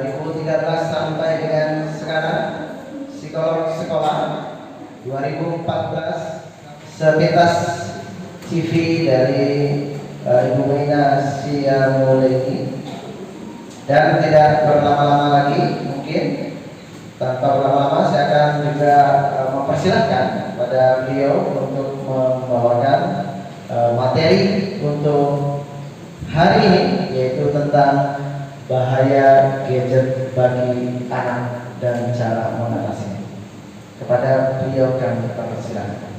2013 sampai dengan sekarang, psikolog sekolah 2014, sepintas CV dari Ibu Mina Siamuleni. Dan tidak berlama-lama lagi, mungkin tanpa berlama-lama saya akan juga mempersilahkan pada beliau untuk membawakan materi untuk hari ini, yaitu tentang bahaya gadget bagi anak dan cara mengatasinya. Kepada beliau kami persilahkan.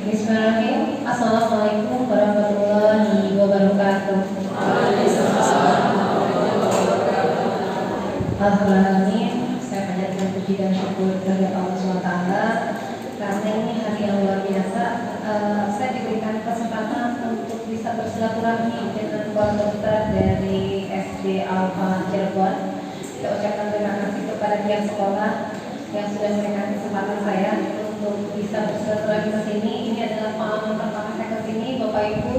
Bismillahirrahmanirrahim. Assalamualaikum warahmatullahi wabarakatuh. Alhamdulillah, saya panjatkan puji dan syukur kepada Allah SWT karena ini hari yang luar biasa. Saya diberikan kesempatan untuk bisa bersilaturahmi dengan keluarga besar dari SD Alfa Cirebon. Saya ucapkan terima kasih kepada pihak sekolah yang sudah memberikan kesempatan saya untuk bisa bersilaturahmi ke sini. Ini adalah pengalaman pertama saya ke sini, Bapak Ibu.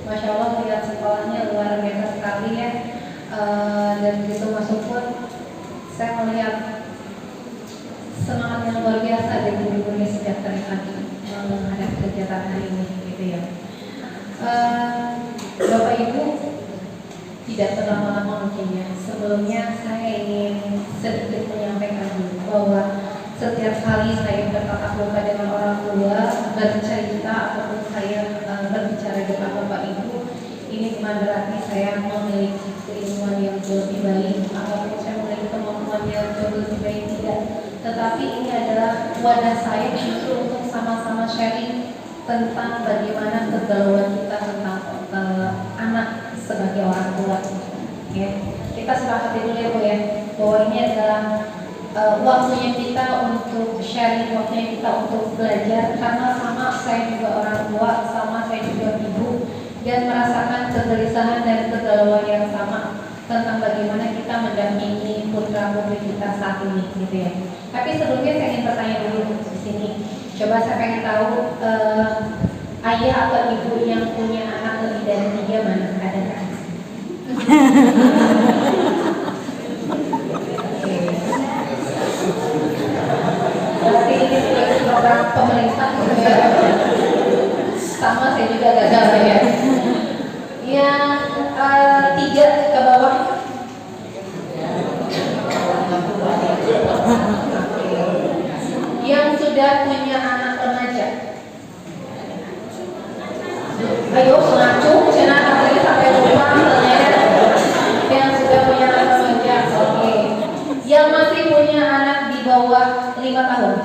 Masya Allah, melihat sekolahnya luar biasa sekali ya. Dan begitu masuk pun saya melihat semangat yang luar biasa dari guru-guru ini sejak tadi pagi menghadapi kegiatan hari ini, gitu ya. Bapak Ibu, tidak berlama-lama mungkin ya. Sebelumnya saya ingin sedikit menyampaikan dulu bahwa setiap kali saya bertatap muka dengan orang tua, bercerita ataupun saya berbicara dengan Bapak Ibu, ini bukan berarti saya memiliki keilmuan yang jauh lebih baik ataupun saya memiliki kemampuan yang jauh lebih baik, tidak. Tetapi ini adalah wadah saya justru untuk sama-sama sharing tentang bagaimana kegalauan kita tentang anak sebagai orang tua. Ya, kita sepakati dulu ya Bu ya, bahwa ini adalah waktunya kita untuk sharing, waktunya kita untuk belajar, karena sama saya juga orang tua, sama saya juga ibu, dan merasakan kegelisahan dan kegalauan yang sama tentang bagaimana kita mendampingi putra putri kita saat ini, gitu ya. Tapi sebelumnya saya ingin bertanya dulu di sini. Coba saya pengen tahu ayah atau ibu yang punya anak lebih dari 3 mana? Ada nggak? Berarti ini sebagai program pemerintah juga. Sama saya juga gagal ya. Yang 3 ke bawah. Yang sudah punya anak remaja. Ayo mengacu, jangan katanya sampai lupa ternyata. Yang sudah punya anak remaja, oke. Yang masih punya anak di bawah 5 tahun.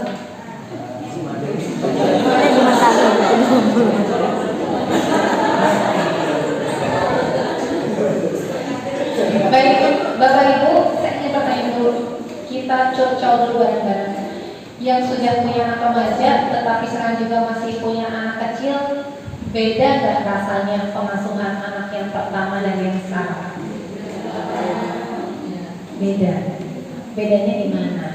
Baik, Bapak Ibu, saya ingin bertanya dulu. Kita cocok dulu bareng-bareng. Yang sudah punya anak remaja, tetapi sekarang juga masih punya anak kecil, beda nggak rasanya pengasuhan anak yang pertama dan yang sekarang? Beda. Bedanya di mana?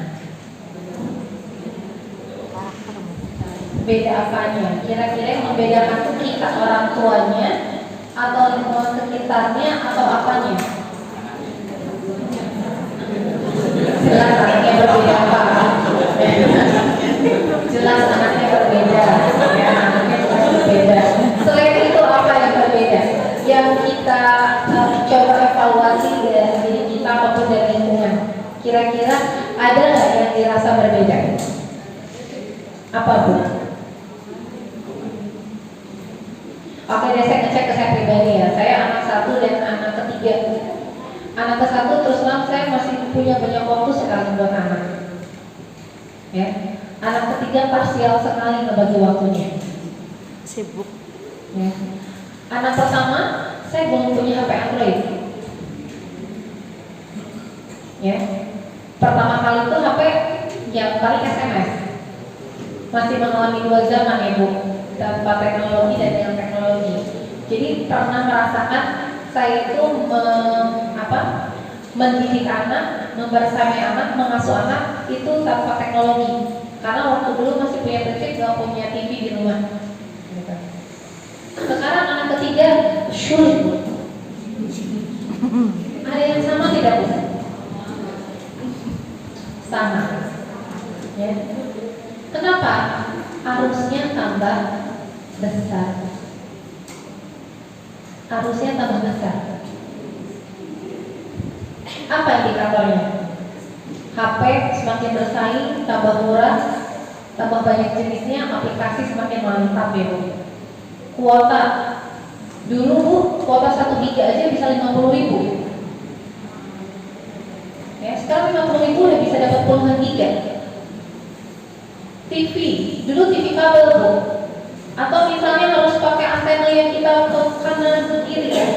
Beda apanya? Kira-kira yang membedakan itu kita orang tuanya, atau lingkungan sekitarnya, atau apanya? Jelas anaknya berbeda apa? Jelas anaknya berbeda, ya, anaknya berbeda. Selain itu apa yang berbeda? Yang kita coba evaluasi dari diri kita ataupun dari lingkungan. Kira-kira ada nggak yang dirasa berbeda? Apa Bu? Oke deh, saya ngecek ke saya pribadi ya. Saya anak 1 dan anak ketiga. Anak ke 1 terus terang saya masih punya banyak waktu sekali buat anak. Ya. Anak ketiga parsial sekali ngebagi waktunya. Sibuk. Ya. Anak pertama saya belum punya HP Android. Ya. Pertama kali itu HP yang paling SMS. Masih mengalami 2 zaman ya Bu, tanpa teknologi dan dengan teknologi. Jadi pernah merasakan saya itu mendidik anak, membersamai anak, mengasuh anak itu tanpa teknologi. Karena waktu dulu masih punya prinsip gak punya TV di rumah. Sekarang anak ketiga sulit, Bu. Ada yang sama tidak, Bu? Sama. Ya. Kenapa? Arusnya tambah besar. Arusnya tambah besar. Apa indikatornya? HP semakin bersaing, tambah murah, tambah banyak jenisnya, aplikasi semakin mantap ya, Bu. Kuota dulu, Bu, kuota 1 giga aja bisa 50.000. Ya, sekarang 50.000 udah bisa dapat puluhan giga. TV, dulu TV kabel, Bu. Atau misalnya harus pakai antena yang kita ke kanan ke kiri ya.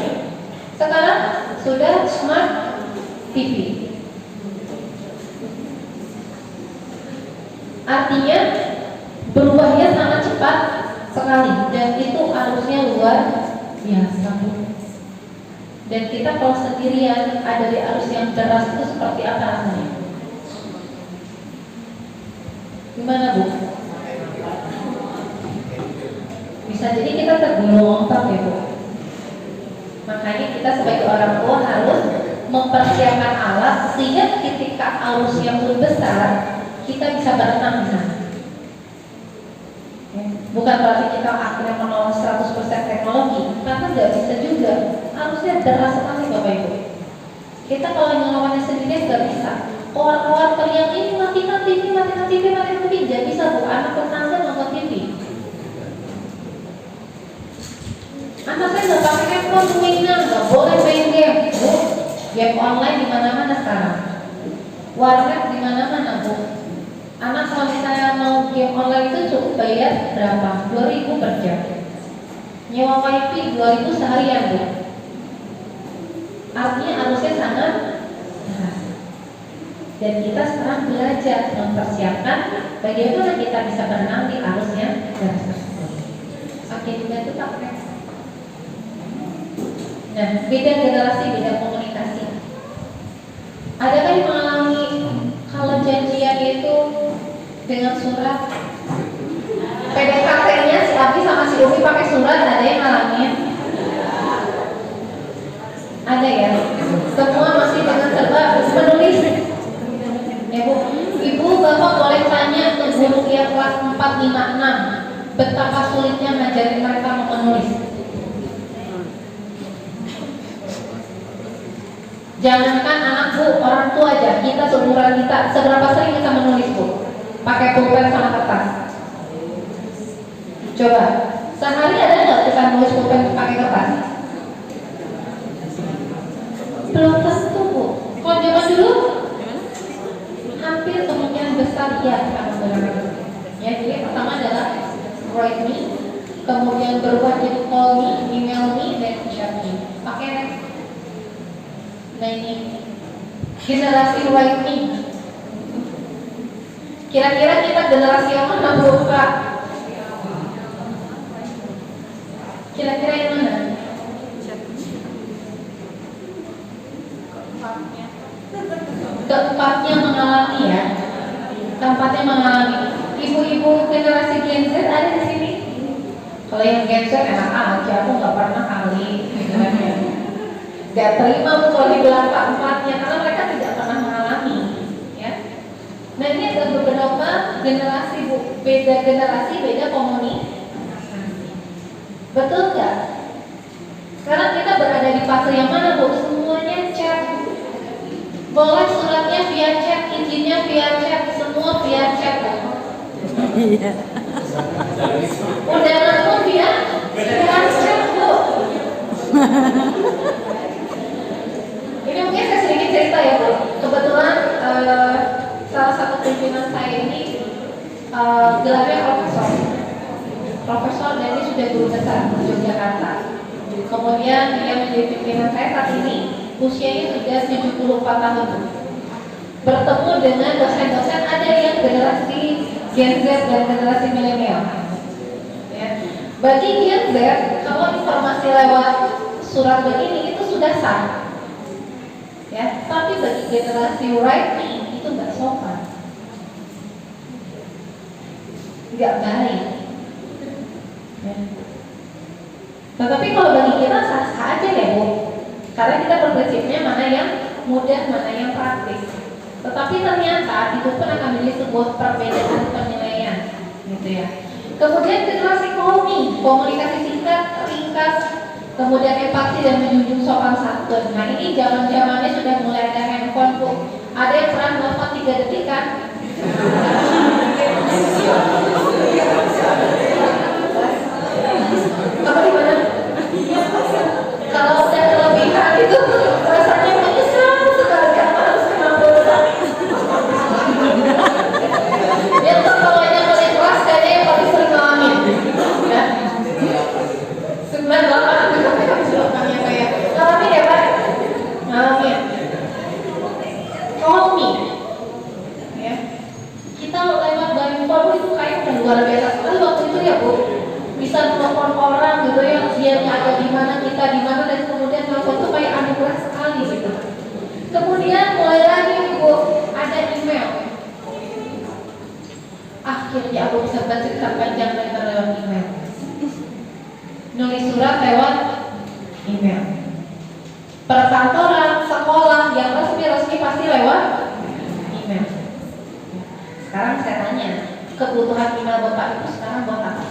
Sekarang sudah smart TV. Artinya berubahnya sangat cepat sekali dan itu arusnya luar biasa. Dan kita kalau sendirian ada di arus yang deras itu seperti apa rasanya? Gimana, Bu? Bisa jadi kita tergulung ombak ya, Bu. Makanya kita sebagai orang tua harus mempersiapkan alat sehingga ketika arus yang lebih besar kita bisa berenang di sana. Bukan berarti kita akhirnya menolak 100% teknologi, karena nggak bisa juga. Arusnya deras sekali, Bapak Ibu. Kita kalau ngelawannya sendiri nggak bisa. Keluar-keluar teriak ini matikan TV, matikan TV, matikan TV, nggak bisa, Bu. Anak tetangga nonton TV. Anak saya nggak pakai handphone, mainan, nggak boleh main game, Bu. Game online di mana-mana sekarang. Warnet di mana-mana, Bu. Anak kalau misalnya mau game online itu cukup bayar berapa? 2.000 per jam. Nyewa wifi 2.000 seharian, Bu. Artinya arusnya sangat deras. Dan kita sekarang belajar mempersiapkan bagaimana kita bisa berenang di arusnya deras tersebut. Oke, juga itu pakai. Nah, beda generasi, beda komunikasi. Adakah yang mengalami kalau janjian itu dengan surat? PDKT-nya si Abi sama si Umi pakai surat, ada yang ngalamin? Ada ya? Semua masih dengan serba menulis. Ya, Bu. Ibu, Bapak boleh tanya ke guru yang kelas 4, 5, 6 betapa sulitnya ngajarin mereka mau menulis. Jangankan anak, Bu, orang tua aja, kita seumuran kita, seberapa sering kita menulis, Bu? Pakai pulpen sama kertas. Coba, sehari ada nggak kita nulis pulpen pakai kertas? Belum tentu, Bu. Kalau zaman dulu, hampir kemungkinan besar ya kita menggunakan. Ya, jadi pertama adalah write me, kemudian berubah jadi call me, email me, dan chat me. Pakai next. Nah ini generasi write me. Kira-kira kita generasi yang mana, Bu, Pak? Kira-kira yang mana? Keempatnya mengalami ya. Keempatnya mengalami. Ibu-ibu generasi Gen Z ada di sini. Kalau yang Gen Z enak aja, aku nggak pernah kali. Gak terima, Bu, kalau dibilang keempatnya karena mereka tidak pernah mengalami. Ya. Nah ini ada beberapa generasi, Bu. Beda generasi, beda komunikasi. Betul nggak? Sekarang kita berada di fase yang mana, Bu? Semuanya chat. Boleh suratnya via chat, izinnya via chat, semua via chat. Iya. Undangan pun via chat, Bu. Ini mungkin saya sedikit cerita ya, Bu. Kebetulan salah satu pimpinan saya ini gelarnya profesor dan dia sudah guru besar di Yogyakarta. Kemudian dia menjadi pimpinan saya saat ini, usianya sudah 74 tahun. Bertemu dengan dosen-dosen ada yang generasi Gen Z dan generasi milenial. Ya. Bagi Gen Z, kalau informasi lewat surat begini itu sudah sah. Ya, tapi bagi generasi write me itu nggak sopan, nggak baik. Ya. Tetapi kalau bagi kita sah-sah aja ya Bu, karena kita berprinsipnya mana yang mudah, mana yang praktis. Tetapi ternyata itu pun akan menjadi sebuah perbedaan penilaian, gitu ya. Kemudian generasi komi, komunikasi singkat, ringkas, kemudian empati dan menjunjung sopan santun. Nah ini zaman-zamannya sudah mulai ada handphone Bu. Ada yang pernah nelfon 3 detik kan? Apa gimana? Kalau udah kelebihan itu rasanya menyesal sekali karena harus kena pulsa. Yang tertawanya paling keras kayaknya yang paling sering ngalamin, ya. 98 itu silakannya kayak ngalamin ya Pak? Ngalamin. Komi, ya. Kita lewat Bible itu kayak udah luar biasa sekali waktu itu ya Bu. Bisa telepon orang gitu yang dia ada di mana, kita di mana, dan kemudian telepon itu kayak anugerah sekali gitu. Kemudian mulai lagi Bu, ada email. Akhirnya aku bisa bercerita panjang lebar lewat email. Nulis surat lewat email. Perkantoran, sekolah yang resmi pasti lewat email. Sekarang saya tanya, kebutuhan email Bapak itu sekarang buat apa?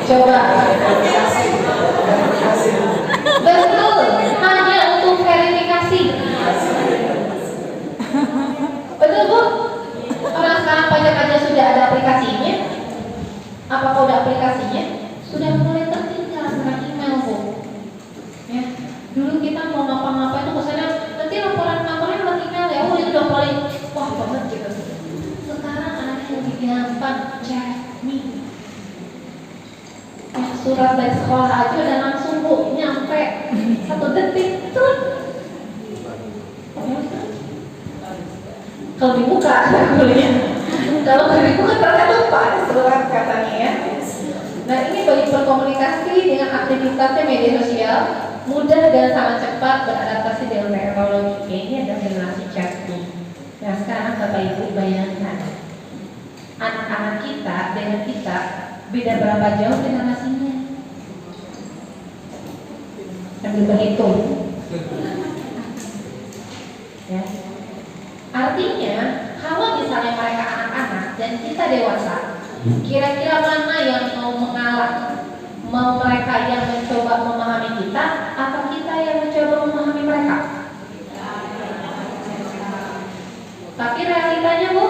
Coba. Betul, hanya untuk verifikasi. Betul Bu? Orang sekarang pajak aja sudah ada aplikasinya. Apakah udah aplikasinya? Sudah mulai tertinggal dengan email Bu. Ya, dulu kita mau ngapa-ngapa itu misalnya nanti laporan kantornya lewat email ya. Oh itu udah paling wah banget gitu. Sekarang anaknya lebih gampang chat me. Surat dari sekolah aja udah langsung Bu nyampe 1 detik tuh. Kalau dibuka kuliah. Kalau dibuka ternyata lupa ada surat katanya ya. Nah ini bagi berkomunikasi dengan aktivitasnya media sosial mudah dan sangat cepat beradaptasi dengan teknologi. Ini ada generasi chatting. Nah sekarang Bapak Ibu bayangkan anak-anak kita dengan kita beda berapa jauh generasinya? Sambil berhitung. Ya. Artinya kalau misalnya mereka anak-anak dan kita dewasa, kira-kira mana yang mau mengalah? Mau mereka yang mencoba memahami kita atau kita yang mencoba memahami mereka? Tapi realitanya Bu,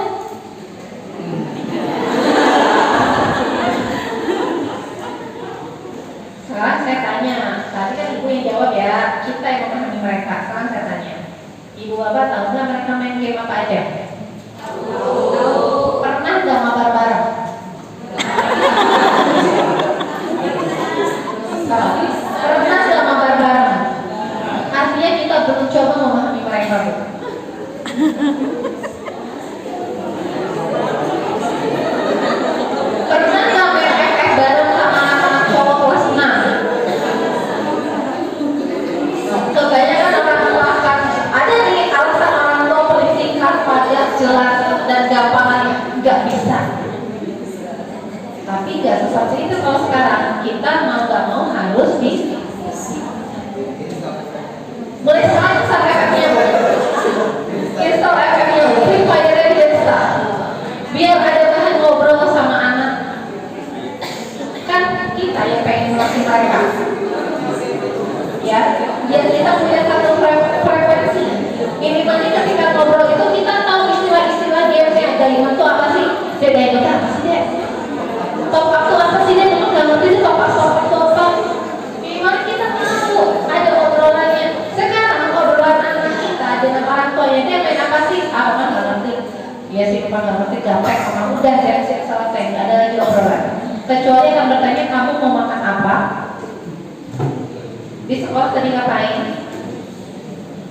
sekarang saya tanya, tadi kan Ibu yang jawab ya, kita yang memahami mereka. Sekarang saya tanya, Ibu Bapak tahu nggak mereka main game apa aja? Tahu. Pernah nggak mabar bareng? Pernah nggak mabar bareng? Artinya kita belum coba memahami mereka. Pernah nggak main FF bareng sama anak-anak cowok kelas 6? Kebanyakan orang tua akan ada nih alasan orang tua paling singkat, padat, jelas dan gampang, nggak bisa. Tapi nggak seperti itu kalau sekarang kita mau nggak mau harus mulai sekarang sampai FF-nya install FF-nya Free Fire dan Insta biar ada bahan ngobrol sama anak. Kan kita yang pengen melatih mereka ya, biar kita punya satu frekuensi. Minimalnya ketika ngobrol itu kita tahu istilah-istilah game yang ada lima itu apa sih? Beda itu apa sih deh? Top up itu apa sih deh? Kamu nggak ngerti sih top up. Minimalnya kita tahu ada obrolannya. Sekarang obrolan anak kita dengan orang tuanya dia main apa sih? Ah, Mama nggak ngerti. Iya sih, Mama nggak ngerti. Gampang, Mama udah saya selesai. Nggak ada lagi obrolan. Kecuali akan bertanya kamu mau makan apa? Di sekolah tadi ngapain?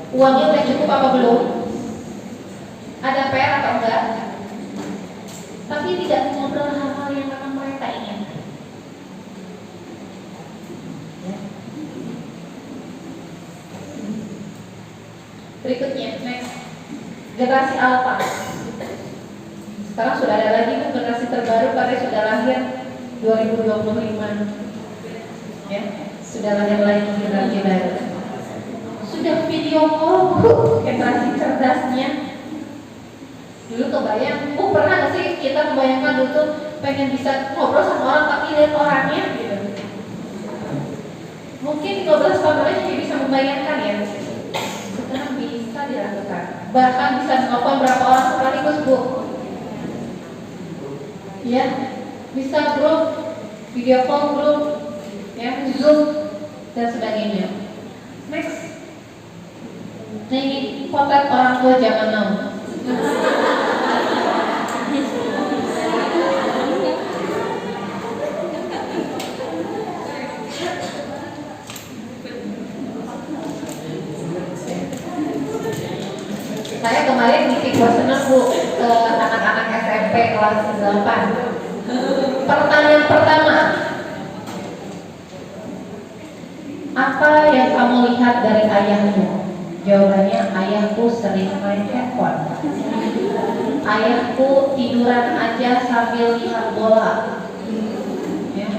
Uangnya udah cukup apa belum? Ada PR atau enggak? Tapi tidak ngobrol hal-hal yang akan mereka inginkan. Ya. Berikutnya, next. Generasi Alpha. Sekarang sudah ada lagi generasi terbaru pada sudah lahir 2025. Ya, sudah lahir lagi generasi baru. Sudah video call Bu, generasi cerdasnya. Dulu kebayang, pernah gak sih kita membayangkan dulu tuh pengen bisa ngobrol sama orang tapi lihat orangnya gitu. Mungkin 15 tahun lagi juga bisa membayangkan ya. Sekarang bisa dilakukan. Bahkan bisa menelpon berapa orang sekaligus Bu. Ya, bisa grup, video call grup, ya, Zoom dan sebagainya. Next. Nah ini potret orang tua zaman now. Saya kemarin ngisi kuesioner Bu ke anak-anak SMP kelas 8. Pertanyaan pertama, apa yang kamu lihat dari ayahmu? Jawabannya, ayahku sering main handphone. Ayahku tiduran aja sambil lihat bola. Ya.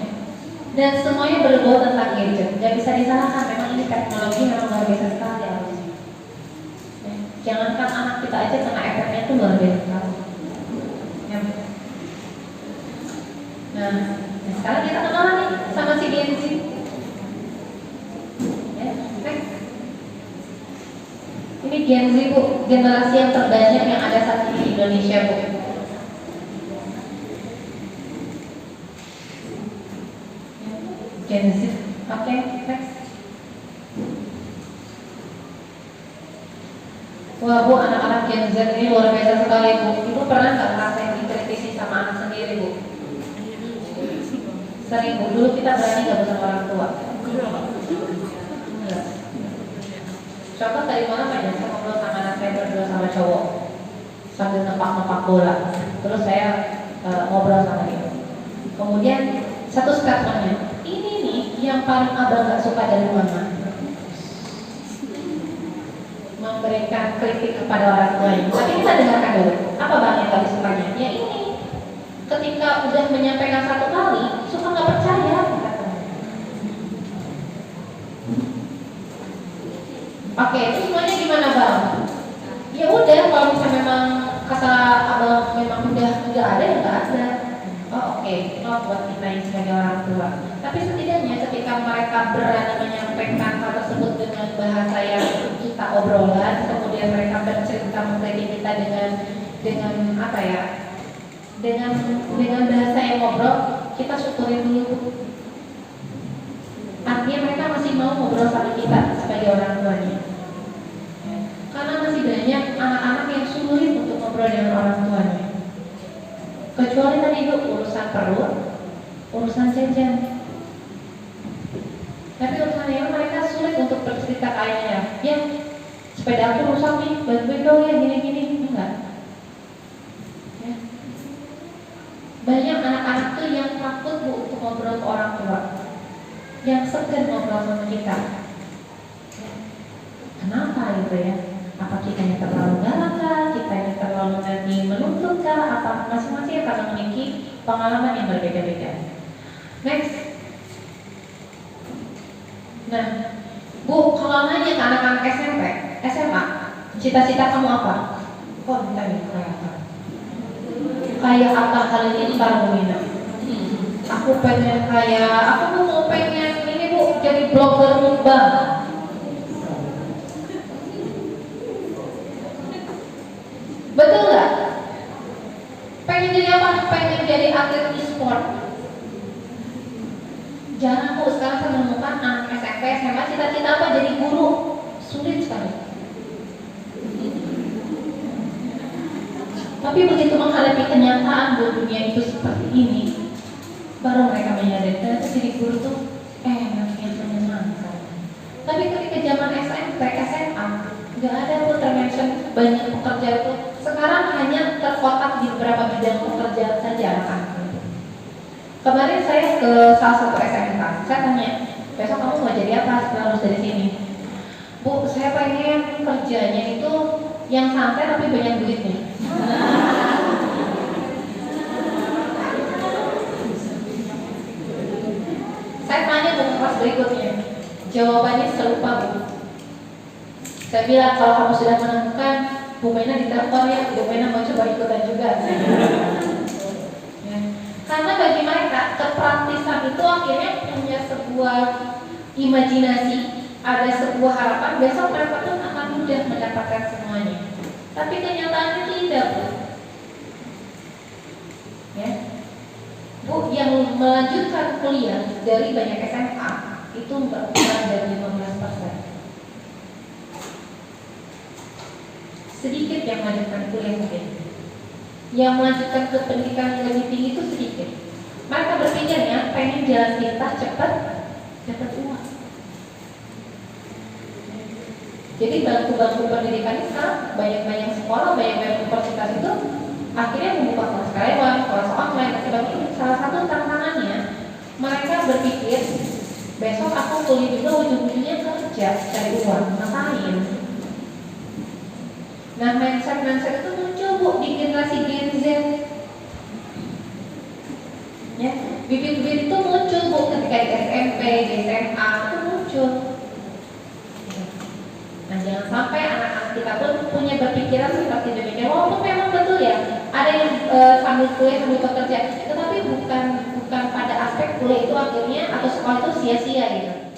Dan semuanya berbau tentang gadget. Gak bisa disalahkan, memang ini teknologi memang luar biasa sekali. Ya. Jangankan anak kita aja kena efeknya itu luar biasa sekali. Ya. Nah, sekarang kita kenalan nih sama si Gen Z. Ya, next. Ini Gen Z Bu, generasi yang terbanyak yang ada saat ini di Indonesia Bu. Gen Z, oke, next. Wah Bu, anak-anak Gen Z ini luar biasa sekali Bu. Ibu pernah nggak ngerasain dikritisi sama anak sendiri Bu? Sering Bu, dulu kita berani nggak bersama orang tua? Enggak. Contoh tadi malam aja saya ngobrol sama anak saya berdua sama cowok sambil nempak-nempak bola. Terus saya ngobrol sama dia. Kemudian satu statementnya, ini nih yang paling abang gak suka dari mama, memberikan kritik kepada orang tuanya. Tapi kita dengarkan dulu, apa bang yang tadi sukanya? Ya ini, ketika udah menyampaikan satu kali, suka gak percaya. Oke, itu semuanya gimana bang? Ya udah, kalau misalnya memang kata abang memang udah nggak ada ya nggak ada. Oh oke, no buat kita yang sebagai orang tua. Tapi setidaknya ketika mereka berani menyampaikan hal tersebut dengan bahasa yang kita obrolan, kemudian mereka bercerita mengkritik kita dengan apa ya? Dengan bahasa yang ngobrol, kita syukurin dulu. Artinya mereka masih mau ngobrol sama kita sebagai orang tuanya. Karena masih banyak anak-anak yang sulit untuk ngobrol dengan orang tuanya. Kecuali tadi itu urusan perut, urusan jajan. Tapi urusan yang mereka sulit untuk bercerita ke ayahnya. Ya, sepeda aku rusak nih, bantuin dong ya gini-gini. Enggak. Ya. Banyak anak-anak tuh yang takut Bu untuk ngobrol ke orang tua, yang segan ngobrol sama kita. Ya. Kenapa gitu ya? Apa kita yang terlalu galak kah? Kita yang terlalu nanti menuntut kah? Apa masing-masing akan memiliki pengalaman yang berbeda-beda. Next. Nah, Bu, kalau nanya ke anak-anak SMP, SMA, cita-cita kamu apa? Kok ditanya kayak apa kali ini Carolina? Aku pengen aku mau pengen ini Bu, jadi blogger mukbang. Betul nggak? Pengen jadi apa? Pengen jadi atlet e-sport. Jarang Bu sekarang saya menemukan anak SMP, SMA cita-cita apa? Jadi guru. Sulit sekali. Tapi begitu menghadapi kenyataan bahwa dunia itu seperti ini, baru mereka menyadari ternyata jadi guru tuh enak yang menyenangkan. Tapi ketika zaman SMP, SMA, nggak ada tuh termention banyak pekerja itu. Sekarang hanya terkotak di beberapa bidang pekerjaan saja kan. Kemarin saya ke salah satu SMK, saya tanya, besok kamu mau jadi apa setelah lulus dari sini? Bu, saya pengen kerjanya itu yang santai tapi banyak duitnya. Saya tanya Bu kelas berikutnya, jawabannya serupa Bu. Saya bilang kalau kamu sudah menemukan, Bu Mena ditelepon ya, Bu Mena mau coba ikutan juga. Ya. Karena bagi mereka kepraktisan itu akhirnya punya sebuah imajinasi, ada sebuah harapan besok mereka pun akan mudah mendapatkan semuanya. Tapi kenyataannya tidak Bu. Ya. Bu, yang melanjutkan kuliah dari banyak SMA itu kurang dari 15%. Sedikit yang melanjutkan kuliah mungkin. Yang melanjutkan ke pendidikan yang lebih tinggi itu sedikit. Mereka berpikirnya pengen jalan pintas cepat dapat uang. Jadi bangku-bangku pendidikan itu sekarang banyak-banyak sekolah, banyak-banyak universitas itu akhirnya membuka kelas karyawan, kelas online, dan sebagainya. Salah satu tantangannya mereka berpikir besok aku kuliah juga ujung-ujungnya kerja cari uang, ngapain? Nah mindset itu muncul Bu di generasi Gen Z. Ya, bibit-bibit itu muncul Bu ketika di SMP, di SMA itu muncul. Nah jangan sampai anak-anak kita pun punya berpikiran seperti demikian. Walaupun memang betul ya, ada yang sambil kuliah sambil bekerja, tetapi bukan pada aspek kuliah itu akhirnya atau sekolah itu sia-sia gitu.